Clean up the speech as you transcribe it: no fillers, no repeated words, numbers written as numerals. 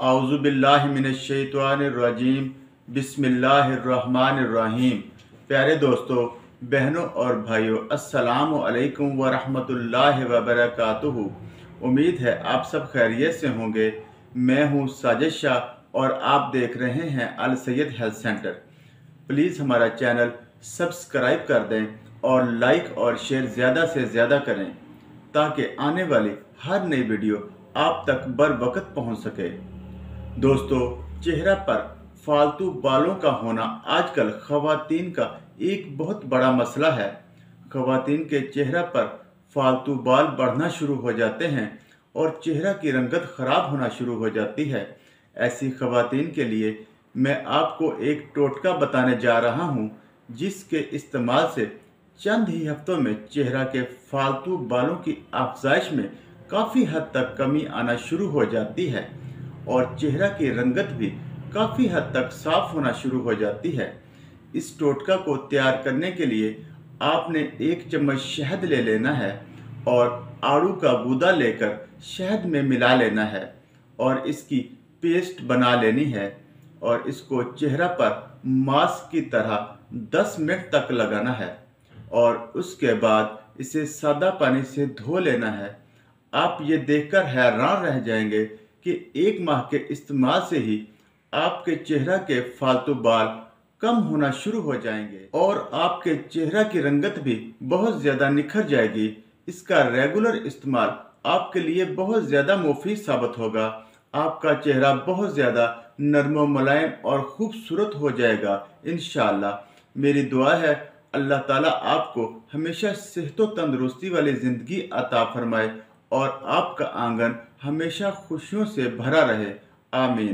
आउज़ुबिल्लाहि मिनश्शैतानिर्रजीम बिस्मिल्लाहिर्रहमानिर्रहीम। प्यारे दोस्तों, बहनों और भाइयों, अस्सलामु अलैकुम व रहमतुल्लाहि व बरकातुहू। उम्मीद है आप सब खैरियत से होंगे। मैं हूँ साजिद शाह और आप देख रहे हैं अल सैयद हेल्थ सेंटर। प्लीज़ हमारा चैनल सब्सक्राइब कर दें और लाइक और शेयर ज़्यादा से ज़्यादा करें ताकि आने वाली हर नई वीडियो आप तक बर वक्त पहुँच सके। दोस्तों, चेहरा पर फालतू बालों का होना आजकल ख़वातीन का एक बहुत बड़ा मसला है। ख़वातीन के चेहरा पर फालतू बाल बढ़ना शुरू हो जाते हैं और चेहरा की रंगत ख़राब होना शुरू हो जाती है। ऐसी ख़वातीन के लिए मैं आपको एक टोटका बताने जा रहा हूं, जिसके इस्तेमाल से चंद ही हफ्तों में चेहरा के फालतू बालों की अफजाइश में काफ़ी हद तक कमी आना शुरू हो जाती है और चेहरा की रंगत भी काफ़ी हद तक साफ होना शुरू हो जाती है। इस टोटका को तैयार करने के लिए आपने 1 चम्मच शहद ले लेना है और आड़ू का गूदा लेकर शहद में मिला लेना है और इसकी पेस्ट बना लेनी है और इसको चेहरा पर मास्क की तरह 10 मिनट तक लगाना है और उसके बाद इसे सादा पानी से धो लेना है। आप ये देखकर हैरान रह जाएंगे कि 1 माह के इस्तेमाल से ही आपके चेहरा के फालतू बाल कम होना शुरू हो जाएंगे और आपके चेहरा की रंगत भी बहुत ज़्यादा निखर जाएगी। इसका रेगुलर इस्तेमाल आपके लिए बहुत ज़्यादा मुफीद साबित होगा। आपका चेहरा बहुत ज़्यादा नर्म व मुलायम और खूबसूरत हो जाएगा इंशाअल्लाह। मेरी दुआ है अल्लाह ताला आपको हमेशा सेहत व तंदुरुस्ती वाली ज़िंदगी अता फरमाए और आपका आंगन हमेशा खुशियों से भरा रहे। आमीन।